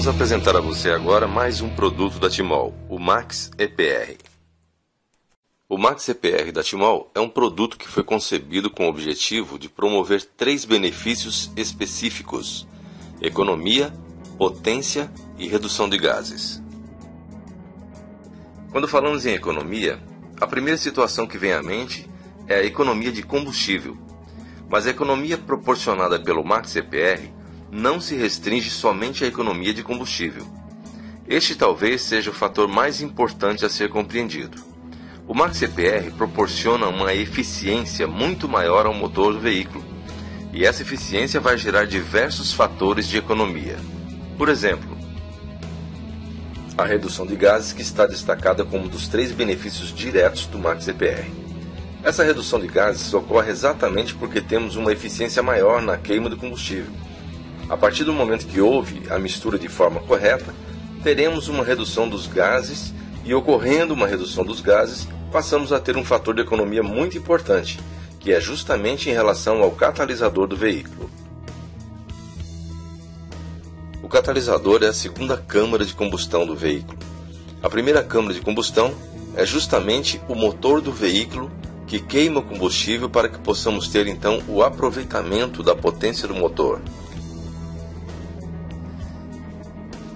Vamos apresentar a você agora mais um produto da Timol, o Max EPR. O Max EPR da Timol é um produto que foi concebido com o objetivo de promover 3 benefícios específicos: economia, potência e redução de gases. Quando falamos em economia, a primeira situação que vem à mente é a economia de combustível. Mas a economia proporcionada pelo Max EPR não se restringe somente à economia de combustível. Este talvez seja o fator mais importante a ser compreendido. O Max EPR proporciona uma eficiência muito maior ao motor do veículo, e essa eficiência vai gerar diversos fatores de economia. Por exemplo, a redução de gases, que está destacada como um dos 3 benefícios diretos do Max EPR. Essa redução de gases ocorre exatamente porque temos uma eficiência maior na queima do combustível. A partir do momento que houve a mistura de forma correta, teremos uma redução dos gases e, ocorrendo uma redução dos gases, passamos a ter um fator de economia muito importante, que é justamente em relação ao catalisador do veículo. O catalisador é a segunda câmara de combustão do veículo. A primeira câmara de combustão é justamente o motor do veículo, que queima o combustível para que possamos ter então o aproveitamento da potência do motor.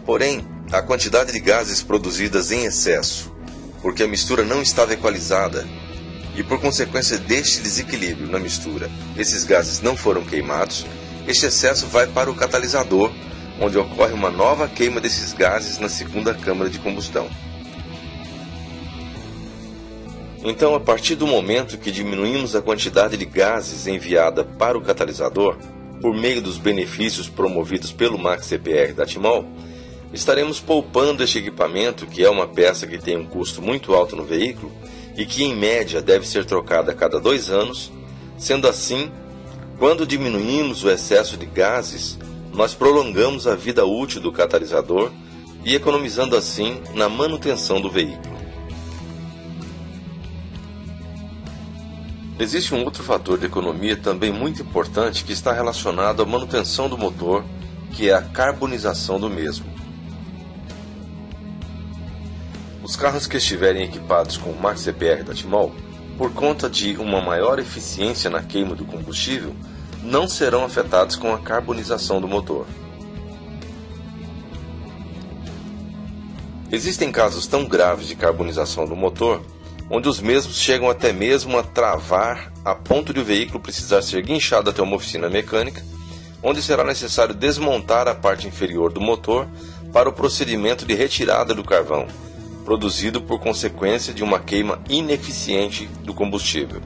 Porém, a quantidade de gases produzidas em excesso, porque a mistura não estava equalizada, e por consequência deste desequilíbrio na mistura, esses gases não foram queimados, este excesso vai para o catalisador, onde ocorre uma nova queima desses gases na segunda câmara de combustão. Então, a partir do momento que diminuímos a quantidade de gases enviada para o catalisador, por meio dos benefícios promovidos pelo Max EPR da Timol, estaremos poupando este equipamento, que é uma peça que tem um custo muito alto no veículo e que, em média, deve ser trocada a cada 2 anos. Sendo assim, quando diminuímos o excesso de gases, nós prolongamos a vida útil do catalisador e economizando assim na manutenção do veículo. Existe um outro fator de economia também muito importante que está relacionado à manutenção do motor, que é a carbonização do mesmo. Os carros que estiverem equipados com o Max EPR da Timol, por conta de uma maior eficiência na queima do combustível, não serão afetados com a carbonização do motor. Existem casos tão graves de carbonização do motor, onde os mesmos chegam até mesmo a travar a ponto de o veículo precisar ser guinchado até uma oficina mecânica, onde será necessário desmontar a parte inferior do motor para o procedimento de retirada do carvão, produzido por consequência de uma queima ineficiente do combustível.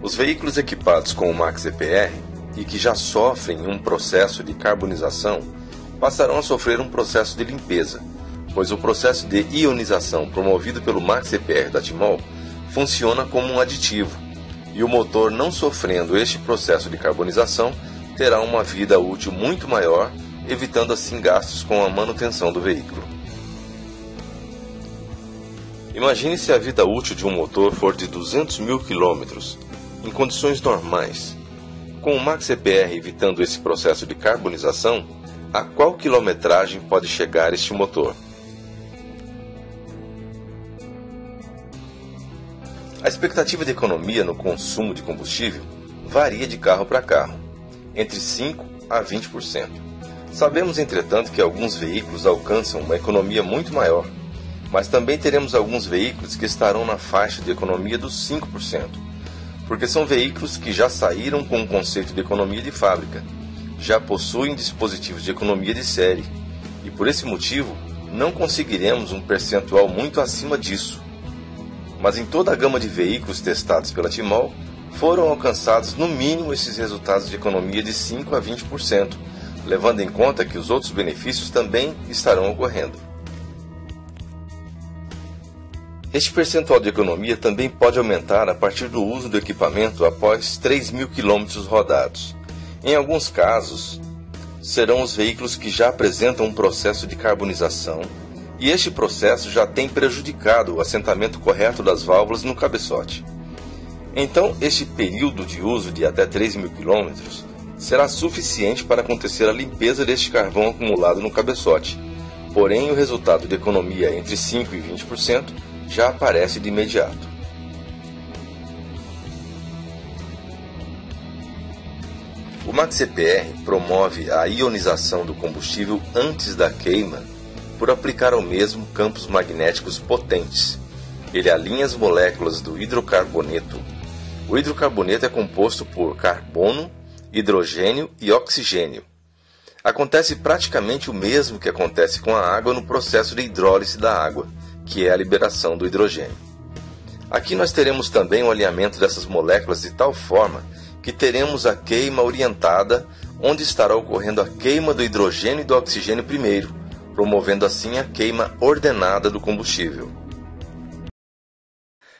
Os veículos equipados com o Max EPR e que já sofrem um processo de carbonização passarão a sofrer um processo de limpeza, pois o processo de ionização promovido pelo Max EPR da Timol funciona como um aditivo, e o motor, não sofrendo este processo de carbonização, terá uma vida útil muito maior, evitando assim gastos com a manutenção do veículo. Imagine se a vida útil de um motor for de 200 mil quilômetros, em condições normais. Com o Max EPR evitando esse processo de carbonização, a qual quilometragem pode chegar este motor? A expectativa de economia no consumo de combustível varia de carro para carro, entre 5% a 20%. Sabemos, entretanto, que alguns veículos alcançam uma economia muito maior, mas também teremos alguns veículos que estarão na faixa de economia dos 5%, porque são veículos que já saíram com o conceito de economia de fábrica, já possuem dispositivos de economia de série, e por esse motivo não conseguiremos um percentual muito acima disso. Mas em toda a gama de veículos testados pela Timol, foram alcançados no mínimo esses resultados de economia de 5% a 20%, levando em conta que os outros benefícios também estarão ocorrendo. Este percentual de economia também pode aumentar a partir do uso do equipamento após 3.000 km rodados. Em alguns casos, serão os veículos que já apresentam um processo de carbonização, e este processo já tem prejudicado o assentamento correto das válvulas no cabeçote. Então, este período de uso de até 3.000 km será suficiente para acontecer a limpeza deste carvão acumulado no cabeçote, porém o resultado de economia entre 5% e 20% já aparece de imediato. O MaxCPR promove a ionização do combustível antes da queima por aplicar ao mesmo campos magnéticos potentes. Ele alinha as moléculas do hidrocarboneto. O hidrocarboneto é composto por carbono, hidrogênio e oxigênio. Acontece praticamente o mesmo que acontece com a água no processo de hidrólise da água, que é a liberação do hidrogênio. Aqui nós teremos também o alinhamento dessas moléculas de tal forma que teremos a queima orientada, onde estará ocorrendo a queima do hidrogênio e do oxigênio primeiro, promovendo assim a queima ordenada do combustível.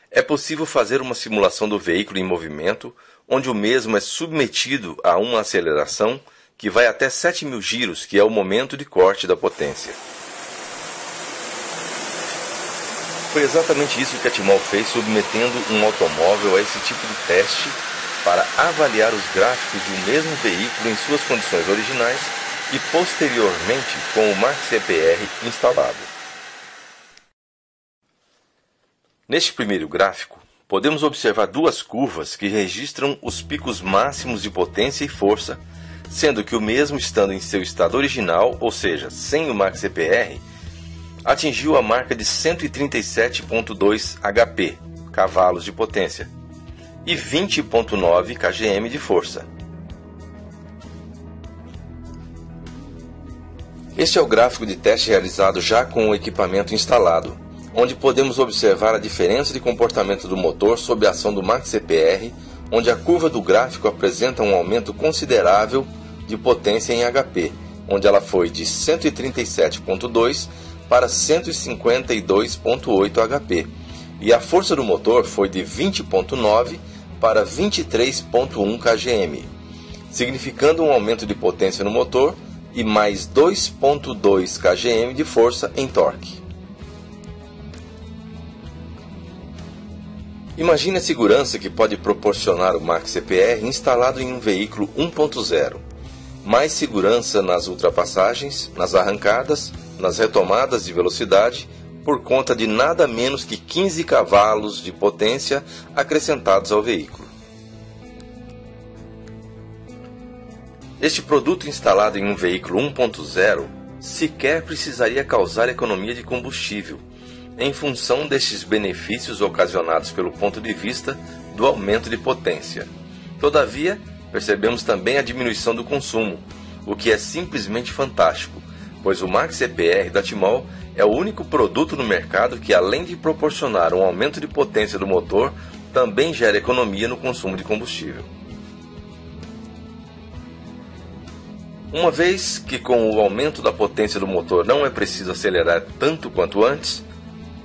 É possível fazer uma simulação do veículo em movimento, onde o mesmo é submetido a uma aceleração que vai até 7.000 giros, que é o momento de corte da potência. Foi exatamente isso que a Timol fez, submetendo um automóvel a esse tipo de teste para avaliar os gráficos de um mesmo veículo em suas condições originais e posteriormente com o MaxCPR instalado. Neste primeiro gráfico, podemos observar duas curvas que registram os picos máximos de potência e força, sendo que o mesmo estando em seu estado original, ou seja, sem o MaxCPR, atingiu a marca de 137,2 HP, cavalos de potência, e 20,9 kgm de força. Este é o gráfico de teste realizado já com o equipamento instalado, onde podemos observar a diferença de comportamento do motor sob a ação do MaxCPR, onde a curva do gráfico apresenta um aumento considerável de potência em HP, onde ela foi de 137,2 para 152,8 HP, e a força do motor foi de 20,9 para 23,1 kgm, significando um aumento de potência no motor e mais 2,2 kgm de força em torque. Imagine a segurança que pode proporcionar o MaxCPR instalado em um veículo 1.0. Mais segurança nas ultrapassagens, nas arrancadas, nas retomadas de velocidade, por conta de nada menos que 15 cavalos de potência acrescentados ao veículo. Este produto instalado em um veículo 1.0 sequer precisaria causar economia de combustível, em função destes benefícios ocasionados pelo ponto de vista do aumento de potência. Todavia, percebemos também a diminuição do consumo, o que é simplesmente fantástico, pois o MaxCPR da Timol é o único produto no mercado que, além de proporcionar um aumento de potência do motor, também gera economia no consumo de combustível. Uma vez que com o aumento da potência do motor não é preciso acelerar tanto quanto antes,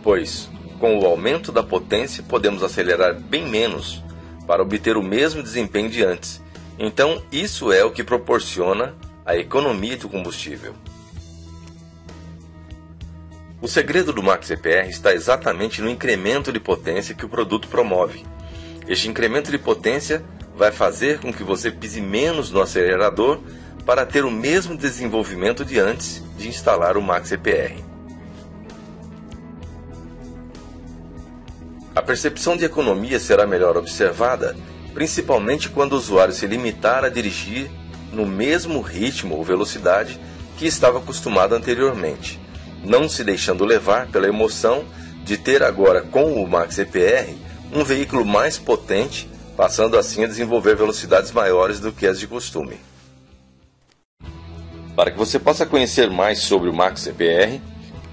pois com o aumento da potência podemos acelerar bem menos para obter o mesmo desempenho de antes. Então isso é o que proporciona a economia do combustível. O segredo do MaxCPR está exatamente no incremento de potência que o produto promove. Este incremento de potência vai fazer com que você pise menos no acelerador para ter o mesmo desenvolvimento de antes de instalar o MaxCPR. A percepção de economia será melhor observada, principalmente quando o usuário se limitar a dirigir no mesmo ritmo ou velocidade que estava acostumado anteriormente, não se deixando levar pela emoção de ter agora com o MaxCPR um veículo mais potente, passando assim a desenvolver velocidades maiores do que as de costume. Para que você possa conhecer mais sobre o MaxCPR,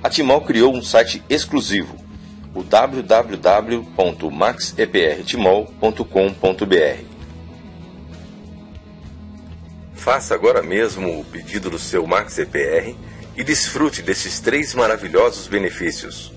a Timol criou um site exclusivo, o www.maxeprtimol.com.br. Faça agora mesmo o pedido do seu MaxCPR e desfrute desses 3 maravilhosos benefícios.